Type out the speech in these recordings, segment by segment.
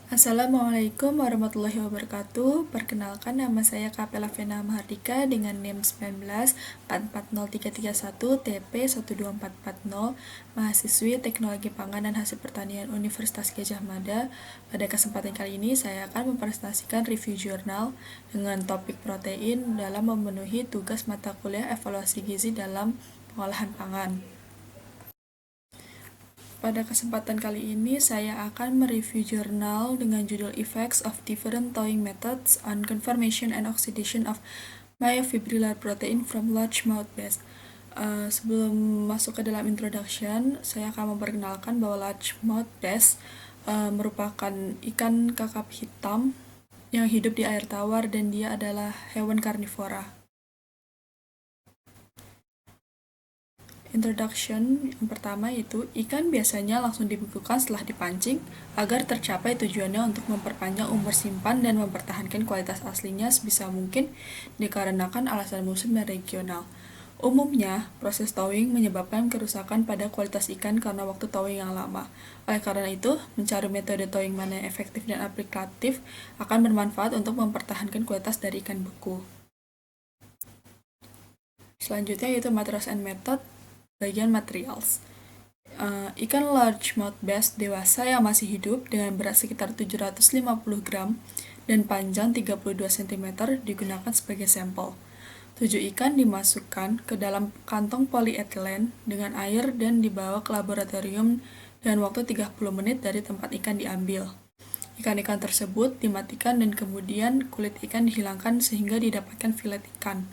Assalamualaikum warahmatullahi wabarakatuh. Perkenalkan, nama saya Kapela Vena Mahardika dengan NIM 19440331 TP 12440, mahasiswi Teknologi Pangan dan Hasil Pertanian Universitas Gadjah Mada. Pada kesempatan kali ini saya akan mempresentasikan review jurnal dengan topik protein dalam memenuhi tugas mata kuliah evaluasi gizi dalam pengolahan pangan. Pada kesempatan kali ini, saya akan mereview jurnal dengan judul Effects of Different Thawing Methods on Conformation and Oxidation of Myofibrillar Protein from Largemouth Bass. Sebelum masuk ke dalam introduction, saya akan memperkenalkan bahwa largemouth bass merupakan ikan kakap hitam yang hidup di air tawar dan dia adalah hewan karnivora. Introduction yang pertama itu, ikan biasanya langsung dibekukan setelah dipancing agar tercapai tujuannya untuk memperpanjang umur simpan dan mempertahankan kualitas aslinya sebisa mungkin dikarenakan alasan musim dan regional. Umumnya, proses thawing menyebabkan kerusakan pada kualitas ikan karena waktu thawing yang lama. Oleh karena itu, mencari metode thawing mana yang efektif dan aplikatif akan bermanfaat untuk mempertahankan kualitas dari ikan beku. Selanjutnya yaitu materials and method. Bagian materials. Ikan largemouth bass dewasa yang masih hidup dengan berat sekitar 750 gram dan panjang 32 cm digunakan sebagai sampel. 7 ikan dimasukkan ke dalam kantong polietilen dengan air dan dibawa ke laboratorium dengan waktu 30 menit dari tempat ikan diambil. Ikan-ikan tersebut dimatikan dan kemudian kulit ikan dihilangkan sehingga didapatkan filet ikan.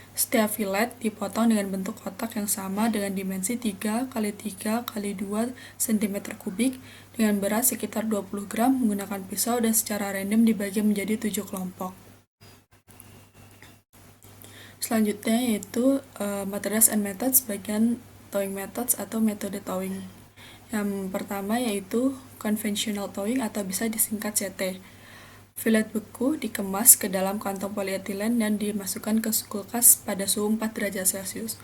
Setiap filet dipotong dengan bentuk kotak yang sama dengan dimensi 3 x 3 x 2 cm kubik dengan berat sekitar 20 gram menggunakan pisau dan secara random dibagi menjadi 7 kelompok. Selanjutnya yaitu materials and methods, bagian thawing methods atau metode thawing. Yang pertama yaitu conventional thawing atau bisa disingkat CT. Filet beku dikemas ke dalam kantong polietilen dan dimasukkan ke kulkas pada suhu 4 derajat Celcius.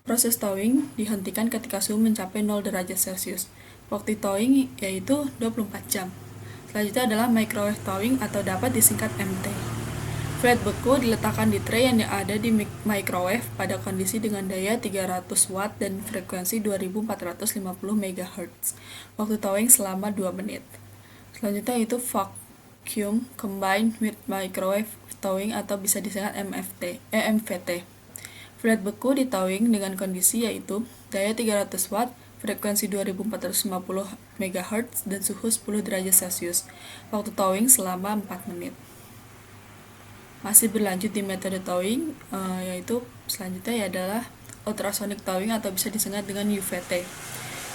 Proses thawing dihentikan ketika suhu mencapai 0 derajat Celcius. Waktu thawing yaitu 24 jam. Selanjutnya adalah microwave thawing atau dapat disingkat MT. Filet beku diletakkan di tray yang ada di microwave pada kondisi dengan daya 300 watt dan frekuensi 2450 MHz. Waktu thawing selama 2 menit. Selanjutnya itu vacuum combined with microwave thawing atau bisa disingkat MVT. Filet beku di thawing dengan kondisi yaitu daya 300 watt, frekuensi 2450 MHz dan suhu 10 derajat Celcius. Waktu thawing selama 4 menit. Masih berlanjut di metode thawing, yaitu selanjutnya adalah ultrasonic thawing atau bisa disingkat dengan UVT.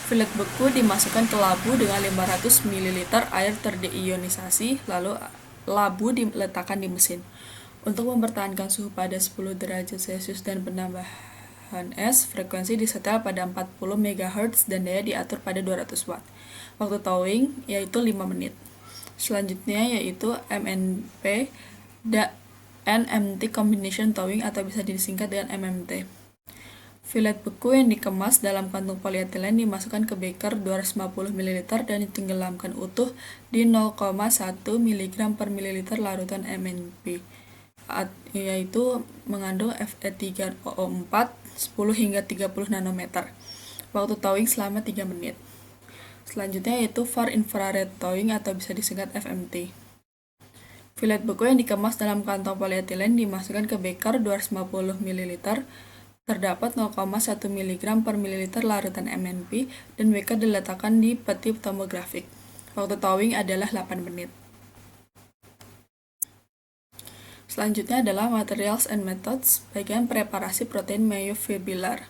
Filet beku dimasukkan ke labu dengan 500 ml air terdeionisasi, lalu labu diletakkan di mesin. Untuk mempertahankan suhu pada 10 derajat Celcius dan penambahan es, frekuensi disetel pada 40 MHz dan daya diatur pada 200 watt. Waktu thawing yaitu 5 menit. Selanjutnya yaitu MNP NMT Combination Thawing atau bisa disingkat dengan MMT. Filet beku yang dikemas dalam kantung polietilen dimasukkan ke beker 250 ml dan ditenggelamkan utuh di 0,1 mg per ml larutan MNP, yaitu mengandung Fe3O4 10 hingga 30 nanometer. Waktu thawing selama 3 menit. Selanjutnya yaitu Far Infrared Thawing atau bisa disingkat FMT. Filet beku yang dikemas dalam kantong polietilen dimasukkan ke beker 250 ml, terdapat 0,1 mg per ml larutan MNP, dan beker diletakkan di peti tomografik. Waktu thawing adalah 8 menit. Selanjutnya adalah materials and methods, bagian preparasi protein myofibrillar.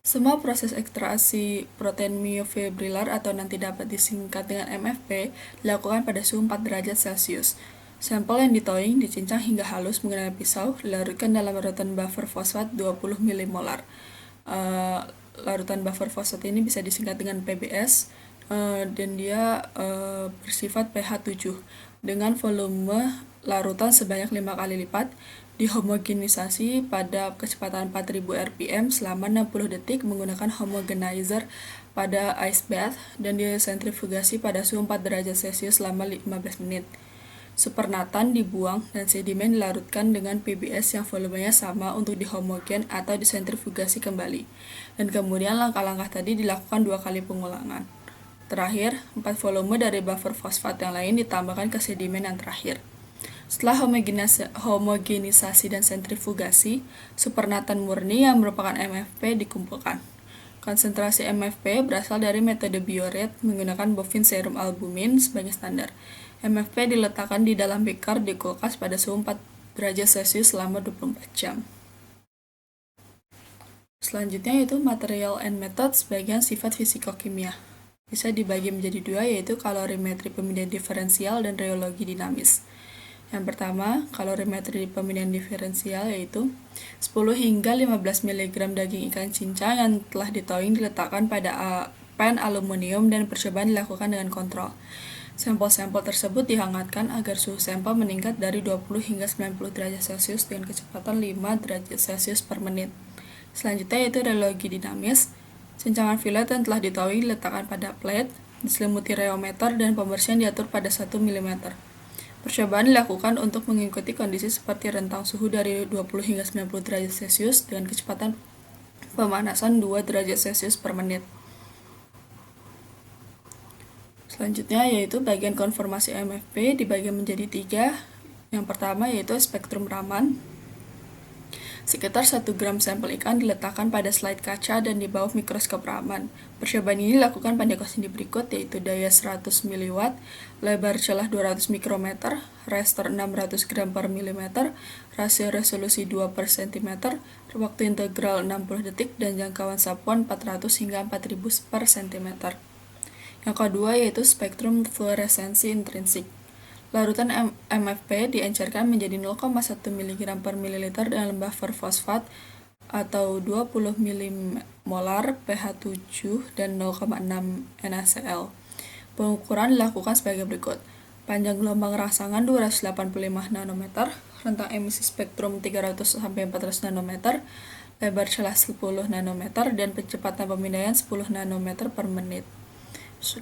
Semua proses ekstraksi protein myofibrillar atau nanti dapat disingkat dengan MFP dilakukan pada suhu 4 derajat Celcius. Sampel yang dithawing dicincang hingga halus menggunakan pisau, dilarutkan dalam larutan buffer fosfat 20 mmol. Larutan buffer fosfat ini bisa disingkat dengan PBS dan dia bersifat pH 7 dengan volume larutan sebanyak 5 kali lipat, dihomogenisasi pada kecepatan 4000 rpm selama 60 detik menggunakan homogenizer pada ice bath dan disentrifugasi pada suhu 4 derajat Celcius selama 15 menit. Supernatan dibuang dan sedimen dilarutkan dengan PBS yang volumenya sama untuk dihomogen atau disentrifugasi kembali. Dan kemudian langkah-langkah tadi dilakukan 2 kali pengulangan. Terakhir, 4 volume dari buffer fosfat yang lain ditambahkan ke sedimen yang terakhir. Setelah homogenisasi dan sentrifugasi, supernatan murni yang merupakan MFP dikumpulkan. Konsentrasi MFP berasal dari metode Biuret menggunakan bovine serum albumin sebagai standar. MFP diletakkan di dalam beaker di kulkas pada suhu 4 derajat Celcius selama 24 jam. Selanjutnya yaitu material and methods bagian sifat fisikokimia. Bisa dibagi menjadi 2, yaitu kalorimetri pemindahan diferensial dan rheologi dinamis. Yang pertama, kalorimetri pemindahan diferensial yaitu 10 hingga 15 mg daging ikan cincang yang telah ditowing diletakkan pada pan aluminium dan percobaan dilakukan dengan kontrol. Sampel-sampel tersebut dihangatkan agar suhu sampel meningkat dari 20 hingga 90 derajat Celcius dengan kecepatan 5 derajat Celcius per menit. Selanjutnya yaitu rheologi dinamis. Cincangan filet yang telah ditowing diletakkan pada plate, diselimuti rheometer dan pembersihan diatur pada 1 mm. Percobaan dilakukan untuk mengikuti kondisi seperti rentang suhu dari 20 hingga 90 derajat Celcius dengan kecepatan pemanasan 2 derajat Celcius per menit. Selanjutnya yaitu bagian konformasi MFP dibagi menjadi 3. Yang pertama yaitu spektrum Raman. Sekitar 1 gram sampel ikan diletakkan pada slide kaca dan di bawah mikroskop Raman. Percobaan ini dilakukan pada kondisi berikut, yaitu daya 100 mW, lebar celah 200 mikrometer, raster 600 gram per milimeter, rasio resolusi 2 per cm, waktu integral 60 detik, dan jangkauan sapuan 400 hingga 4000 per cm. Yang kedua yaitu spektrum fluoresensi intrinsik. Larutan MFP diencerkan menjadi 0,1 mg per mililiter dengan buffer fosfat atau 20 mmol pH 7 dan 0,6 NaCl. Pengukuran dilakukan sebagai berikut. Panjang gelombang rangsangan 285 nanometer, rentang emisi spektrum 300 sampai 400 nanometer, lebar celah 10 nanometer, dan kecepatan pemindaian 10 nanometer per menit.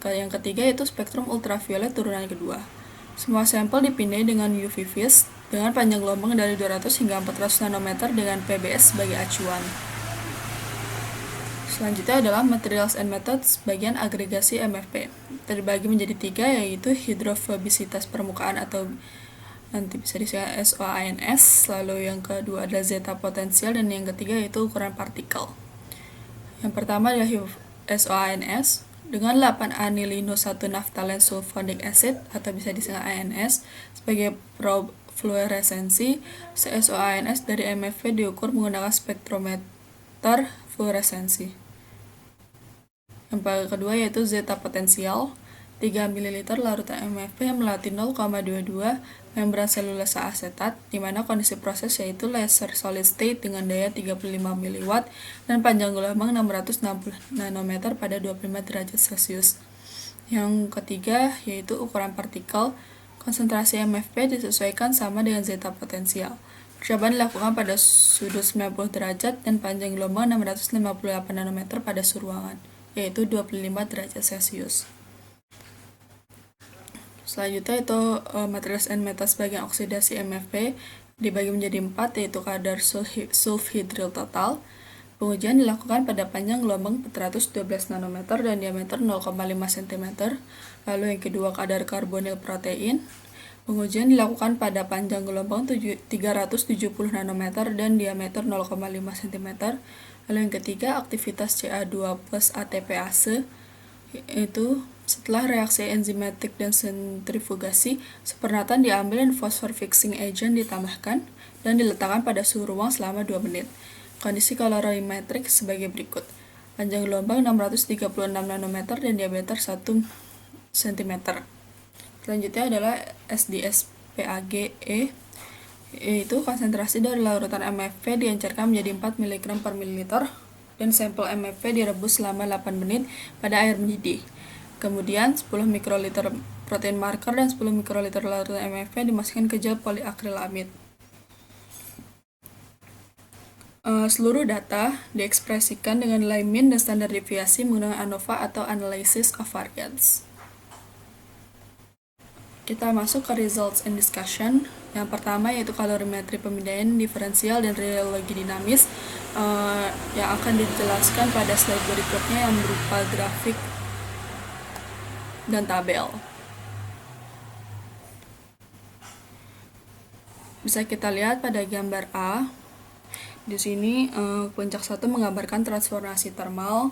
Yang ketiga yaitu spektrum ultraviolet turunan kedua. Semua sampel dipindai dengan UV vis dengan panjang gelombang dari 200 hingga 400 nanometer dengan PBS sebagai acuan. Selanjutnya adalah materials and methods bagian agregasi MFP. Terbagi menjadi 3, yaitu hidrofobisitas permukaan atau nanti bisa disingkat SOANS, lalu yang kedua adalah zeta potensial, dan yang ketiga yaitu ukuran partikel. Yang pertama adalah SOANS dengan 8 anilino 1 naphthalen sulfonic acid atau bisa disingkat ANS sebagai probe fluoresensi. SOANS dari MFP diukur menggunakan spektrometer fluoresensi. Yang kedua yaitu zeta potensial, 3 ml larutan MFP melewati 0,22 membran selulose asetat, di mana kondisi proses yaitu laser solid state dengan daya 35 mW dan panjang gelombang 660 nanometer pada 25 derajat Celcius. Yang ketiga yaitu ukuran partikel. Konsentrasi MFP disesuaikan sama dengan zeta potensial. Percobaan dilakukan pada sudut 90 derajat dan panjang gelombang 658 nanometer pada suhu ruangan, yaitu 25 derajat Celcius. Selanjutnya itu materials and methods bagian oksidasi MFP dibagi menjadi 4, yaitu kadar sulfhydryl total. Pengujian dilakukan pada panjang gelombang 412 nanometer dan diameter 0,5 cm. Lalu yang kedua kadar karbonil protein. Pengujian dilakukan pada panjang gelombang 370 nanometer dan diameter 0,5 cm. Lalu yang ketiga aktivitas Ca2 plus ATPase, yaitu setelah reaksi enzimatik dan sentrifugasi, supernatan diambil dan fosfor fixing agent ditambahkan dan diletakkan pada suhu ruang selama 2 menit. Kondisi kalorimetrik sebagai berikut. Panjang gelombang 636 nanometer dan diameter 1 cm. Selanjutnya adalah SDSPAGE, yaitu konsentrasi dari larutan MFP diencerkan menjadi 4 mg per mililiter dan sampel MFP direbus selama 8 menit pada air mendidih. Kemudian 10 mikroliter protein marker dan 10 mikroliter larutan MFP dimasukkan ke gel poliakrilamid. Seluruh data diekspresikan dengan nilai mean dan standar deviasi menggunakan ANOVA atau Analysis of Variance. Kita masuk ke results and discussion. Yang pertama yaitu kalorimetri pemindaian diferensial dan rheologi dinamis yang akan dijelaskan pada slide berikutnya yang berupa grafik dan tabel. Bisa kita lihat pada gambar A. Di sini puncak 1 menggambarkan transformasi termal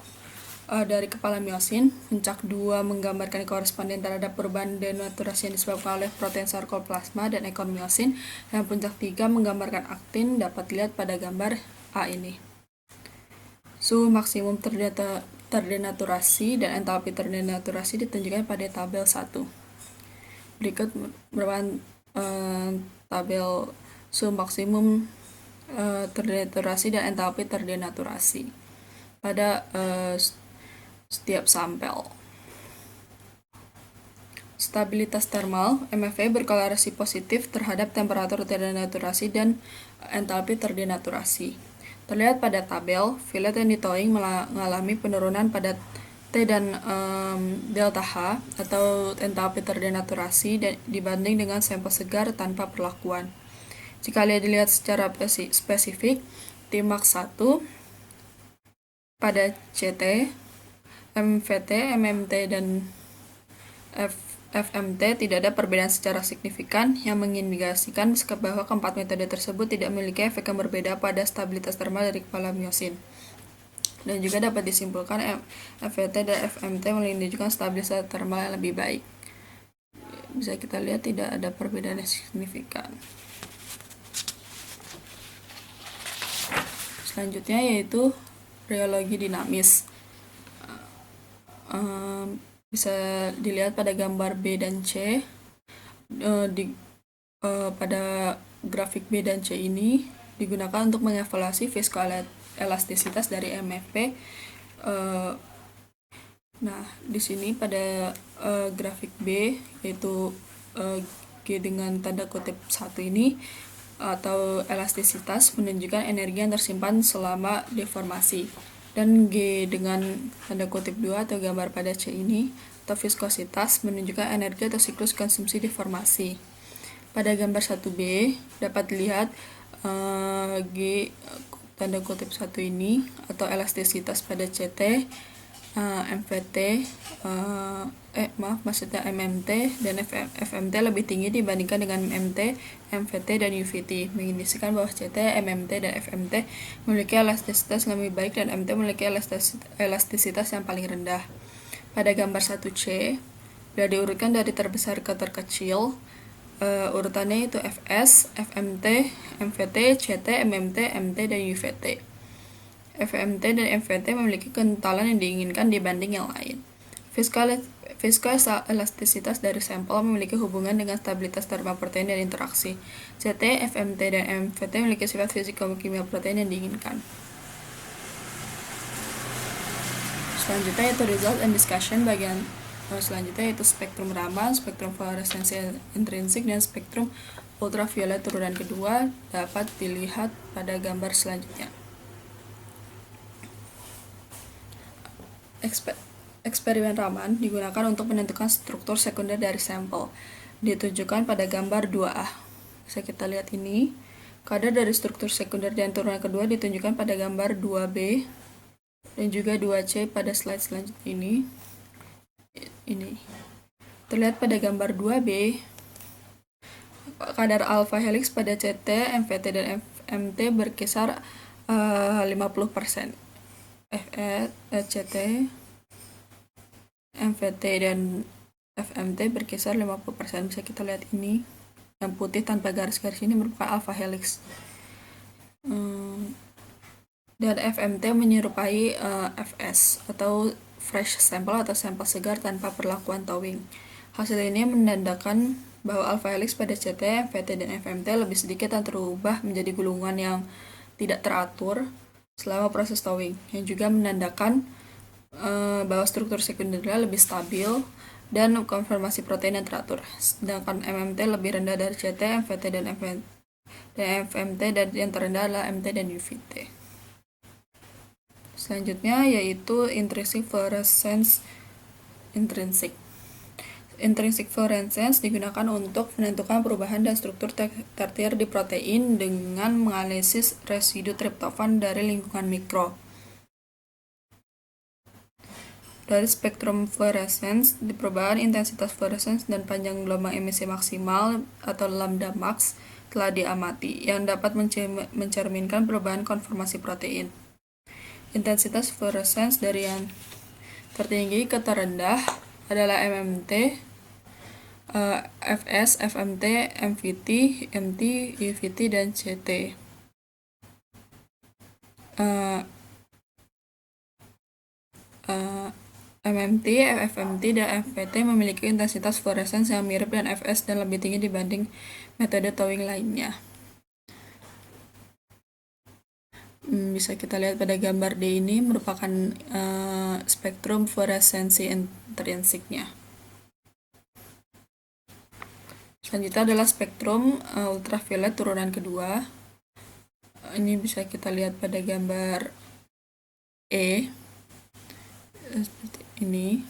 dari kepala miosin, puncak 2 menggambarkan koresponden terhadap perubahan denaturasi yang disebabkan oleh protein sarkoplasma dan ekor miosin, dan puncak 3 menggambarkan aktin dapat dilihat pada gambar A ini. Suhu maksimum terdenaturasi dan entalpi terdenaturasi ditunjukkan pada tabel 1. Berikut merupakan tabel suhu maksimum terdenaturasi dan entalpi terdenaturasi pada setiap sampel. Stabilitas termal MFV berkorelasi positif terhadap temperatur terdenaturasi dan entalpi terdenaturasi. Terlihat pada tabel, fillet yang ditowing mengalami penurunan pada T dan delta H atau entalpi terdenaturasi dibanding dengan sampel segar tanpa perlakuan. Jika dilihat secara spesifik, Tmax 1 pada CT, MVT, MMT, dan FMT tidak ada perbedaan secara signifikan yang mengindikasikan bahwa keempat metode tersebut tidak memiliki efek yang berbeda pada stabilitas termal dari kepala miosin. Dan juga dapat disimpulkan MVT dan FMT menunjukkan stabilitas termal yang lebih baik. Bisa kita lihat tidak ada perbedaan yang signifikan. Selanjutnya yaitu rheologi dinamis. Bisa dilihat pada gambar B dan C. Pada grafik B dan C ini digunakan untuk mengevaluasi viskoelastisitas dari MFP. Nah, di sini pada grafik B yaitu G dengan tanda kutip 1 ini atau elastisitas menunjukkan energi yang tersimpan selama deformasi, dan G dengan tanda kutip 2 atau gambar pada C ini atau viskositas menunjukkan energi atau siklus konsumsi deformasi. Pada gambar 1B dapat dilihat G tanda kutip 1 ini atau elastisitas pada CT, MVT, maksudnya MMT dan FMT lebih tinggi dibandingkan dengan MT, MVT, dan UVT, mengindikasikan bahwa CT, MMT, dan FMT memiliki elastisitas yang lebih baik dan MT memiliki elastisitas yang paling rendah. Pada gambar 1C, bila diurutkan dari terbesar ke terkecil, urutannya itu FS, FMT, MVT, CT, MMT, MT, dan UVT. FMT dan MVT memiliki kentalan yang diinginkan dibanding yang lain. Viskoelastisitas dari sampel memiliki hubungan dengan stabilitas termal protein dan interaksi. CT, FMT, dan MVT memiliki sifat fisiko-kimia protein yang diinginkan. Selanjutnya yaitu result and discussion. Bagian selanjutnya yaitu spektrum Raman, spektrum fluoresensi intrinsik, dan spektrum ultraviolet turunan kedua dapat dilihat pada gambar selanjutnya. Eksperimen Raman digunakan untuk menentukan struktur sekunder dari sampel. Ditunjukkan pada gambar 2A. Bisa kita lihat ini. Kadar dari struktur sekunder dan turunan kedua ditunjukkan pada gambar 2B dan juga 2C pada slide selanjutnya ini. Terlihat pada gambar 2B, kadar alpha helix pada CT, MVT, dan FMT berkisar 50%. CT, MVT, dan FMT berkisar 50%. Bisa kita lihat ini, yang putih tanpa garis-garis ini merupakan alpha helix. Dan FMT menyerupai FS atau fresh sample atau sampel segar tanpa perlakuan towing. Hasil ini menandakan bahwa alpha helix pada CT, MVT, dan FMT lebih sedikit dan terubah menjadi gulungan yang tidak teratur selama proses towing, yang juga menandakan bahwa struktur sekundernya lebih stabil dan konformasi protein yang teratur. Sedangkan MMT lebih rendah dari CT, MVT, dan FMT, dan yang terendah adalah MT dan UVT. Selanjutnya yaitu intrinsic fluorescence. Intrinsic fluorescence digunakan untuk menentukan perubahan dan struktur tertier di protein dengan menganalisis residu triptofan dari lingkungan mikro. Dari spektrum fluorescence, di perubahan intensitas fluorescence dan panjang gelombang emisi maksimal atau lambda max telah diamati, yang dapat mencerminkan perubahan konformasi protein. Intensitas fluorescence dari yang tertinggi ke terendah adalah MMT, FS, FMT, MVT, MT, UVT, dan CT. MMT, FMT, dan FVT memiliki intensitas fluorescence yang mirip dengan FS dan lebih tinggi dibanding metode towing lainnya. Bisa kita lihat pada gambar D ini merupakan spektrum fluoresensi intrinsiknya. Selanjutnya adalah spektrum ultraviolet turunan kedua. Ini bisa kita lihat pada gambar E seperti ini.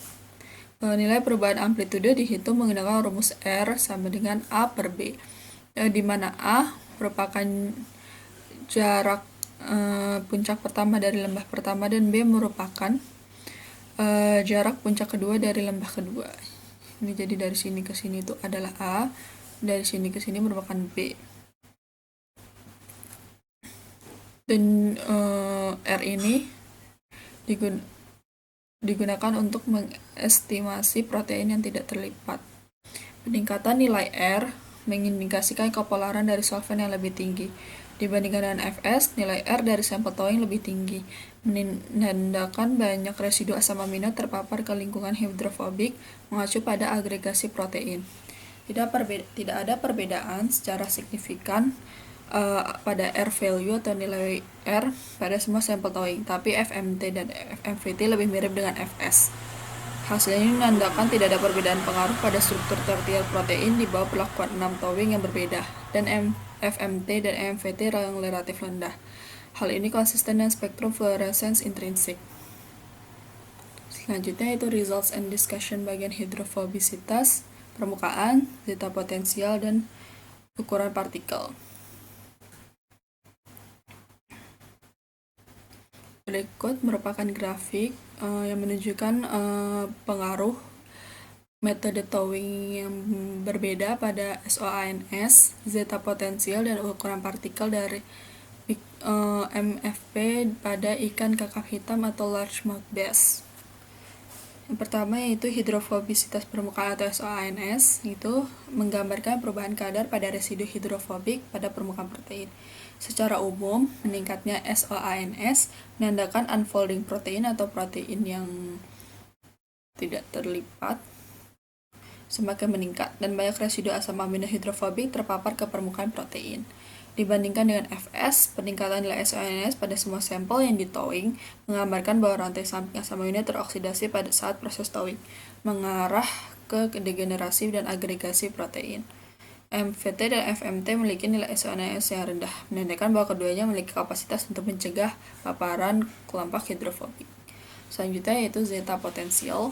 Nilai perubahan amplitude dihitung menggunakan rumus R sama dengan A per B, di mana A merupakan jarak puncak pertama dari lembah pertama dan B merupakan jarak puncak kedua dari lembah kedua. Ini jadi dari sini ke sini itu adalah A, dari sini ke sini merupakan B. Dan R ini digunakan untuk mengestimasi protein yang tidak terlipat. Peningkatan nilai R mengindikasikan kepolaran dari solvent yang lebih tinggi. Dibandingkan dengan FS, nilai R dari sampel towing lebih tinggi, menandakan banyak residu asam amino terpapar ke lingkungan hidrofobik mengacu pada agregasi protein. Tidak ada perbedaan secara signifikan pada R value atau nilai R pada semua sampel towing, tapi FMT dan FMVT lebih mirip dengan FS. Hasilnya ini menandakan tidak ada perbedaan pengaruh pada struktur tertier protein di bawah perlakuan 6 towing yang berbeda, dan FMT dan MVT yang relatif rendah. Hal ini konsisten dengan spektrum fluorescence intrinsik. Selanjutnya itu results and discussion bagian hidrofobisitas, permukaan, zeta potensial, dan ukuran partikel. Berikut merupakan grafik yang menunjukkan pengaruh metode towing yang berbeda pada SOANS, zeta potensial, dan ukuran partikel dari MFP pada ikan kakap hitam atau largemouth bass. Yang pertama yaitu hidrofobisitas permukaan atau SOANS, itu menggambarkan perubahan kadar pada residu hidrofobik pada permukaan protein. Secara umum, meningkatnya SOANS menandakan unfolding protein atau protein yang tidak terlipat semakin meningkat, dan banyak residu asam amino hidrofobik terpapar ke permukaan protein. Dibandingkan dengan FS, peningkatan nilai SOANS pada semua sampel yang ditowing menggambarkan bahwa rantai samping asam amino teroksidasi pada saat proses towing, mengarah ke degenerasi dan agregasi protein. MVT dan FMT memiliki nilai SOANS yang rendah, menandakan bahwa keduanya memiliki kapasitas untuk mencegah paparan kelompok hidrofobik. Selanjutnya yaitu zeta potensial,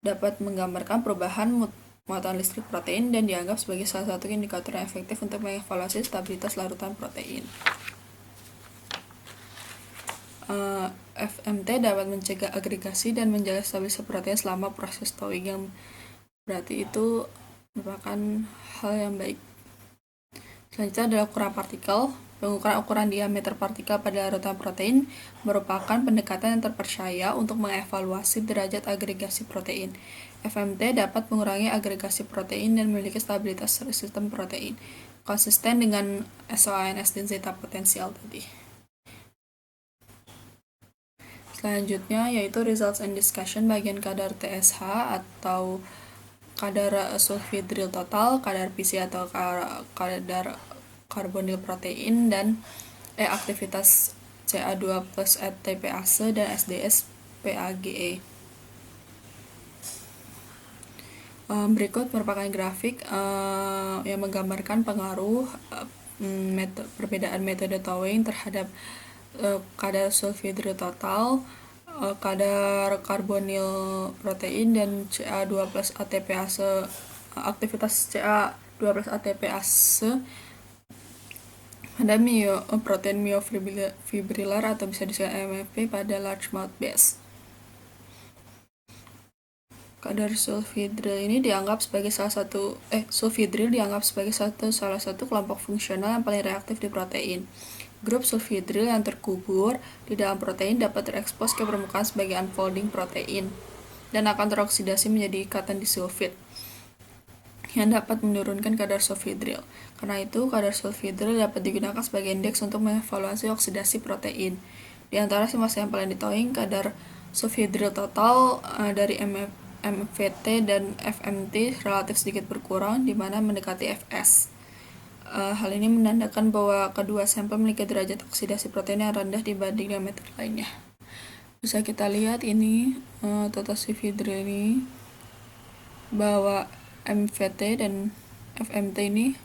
dapat menggambarkan perubahan muatan listrik protein dan dianggap sebagai salah satu indikator yang efektif untuk mengevaluasi stabilitas larutan protein. FMT dapat mencegah agregasi dan menjaga stabilitas protein selama proses towing, yang berarti itu merupakan hal yang baik. Selanjutnya adalah ukuran partikel. Pengukuran ukuran diameter partikel pada larutan protein merupakan pendekatan yang terpercaya untuk mengevaluasi derajat agregasi protein. FMT dapat mengurangi agregasi protein dan memiliki stabilitas sistem protein, konsisten dengan SOANS dan zeta potensial tadi. Selanjutnya yaitu results and discussion bagian kadar TSH atau kadar sulfhydryl total, kadar PC atau kadar karbonil protein, dan aktivitas Ca2 plus ATPase dan SDS PAGE. Berikut merupakan grafik yang menggambarkan pengaruh perbedaan metode towing terhadap kadar sulfhidril total, kadar karbonil protein, dan Ca2 plus ATPase, aktivitas Ca2 plus ATPase pada protein myofibrilar atau bisa disebut MFP pada large mouth bass. Kadar sulfhidril ini dianggap sebagai sulfhidril dianggap sebagai salah satu kelompok fungsional yang paling reaktif di protein. Grup sulfhidril yang terkubur di dalam protein dapat terekspos ke permukaan sebagai unfolding protein dan akan teroksidasi menjadi ikatan disulfid yang dapat menurunkan kadar sulfhidril. Karena itu, kadar sulfhidril dapat digunakan sebagai indeks untuk mengevaluasi oksidasi protein. Di antara simulasi yang paling ditowing, kadar sulfhidril total dari MVT dan FMT relatif sedikit berkurang, di mana mendekati Fs. Hal ini menandakan bahwa kedua sampel memiliki derajat oksidasi protein yang rendah dibanding dengan metode lainnya. Bisa kita lihat ini total sulfhidril ini bahwa MVT dan FMT ini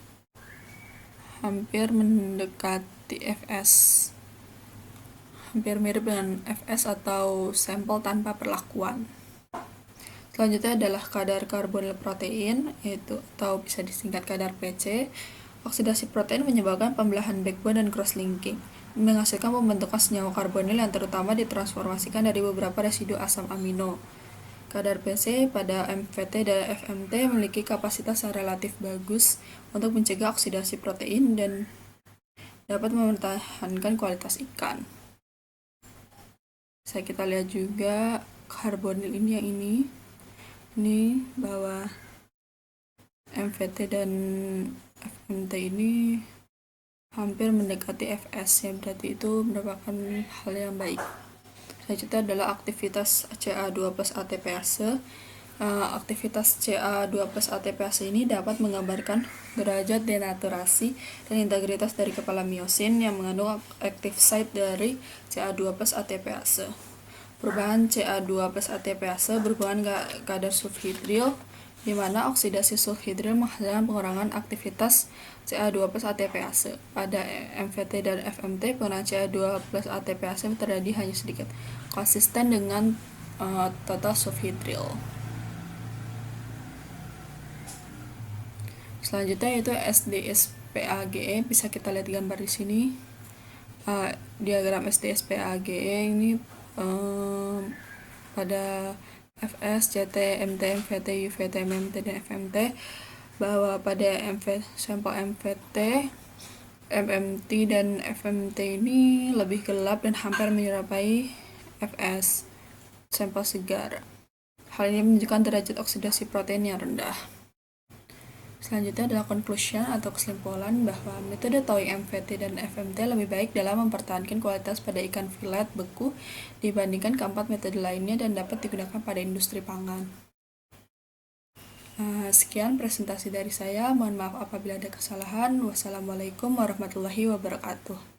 hampir mendekati Fs, hampir mirip dengan Fs atau sampel tanpa perlakuan. Selanjutnya adalah kadar karbonil protein, yaitu atau bisa disingkat kadar PC. Oksidasi protein menyebabkan pembelahan backbone dan cross-linking, menghasilkan pembentukan senyawa karbonil yang terutama ditransformasikan dari beberapa residu asam amino. Kadar PC pada MVT dan FMT memiliki kapasitas yang relatif bagus untuk mencegah oksidasi protein dan dapat mempertahankan kualitas ikan. Bisa kita lihat juga karbonil ini bahwa MVT dan FMT ini hampir mendekati Fs, ya berarti itu merupakan hal yang baik. Selanjutnya adalah aktivitas Ca2 plus ATPase. Aktivitas Ca2 plus ATPase ini dapat menggambarkan derajat denaturasi dan integritas dari kepala miosin yang mengandung active site dari Ca2 plus ATPase. Perubahan Ca2 plus ATPase berhubungan kadar sulfhidril, di mana oksidasi sulfhidril menghasilkan pengurangan aktivitas Ca2 plus ATPase. Pada MVT dan FMT, penggunaan Ca2 plus ATPase terjadi hanya sedikit, konsisten dengan total sulfhidril. Selanjutnya yaitu SDSPAGE. Bisa kita lihat gambar di sini. Diagram SDSPAGE ini pada Fs, Ct, Mt, MVT, UVT, MMT, dan FMT, bahwa pada sampel MVT, MMT, dan FMT ini lebih gelap dan hampir menyerupai Fs, sampel segar. Hal ini menunjukkan derajat oksidasi protein yang rendah. Selanjutnya adalah conclusion atau kesimpulan bahwa metode towing MVT dan FMT lebih baik dalam mempertahankan kualitas pada ikan filet beku dibandingkan keempat metode lainnya dan dapat digunakan pada industri pangan. Sekian presentasi dari saya. Mohon maaf apabila ada kesalahan. Wassalamualaikum warahmatullahi wabarakatuh.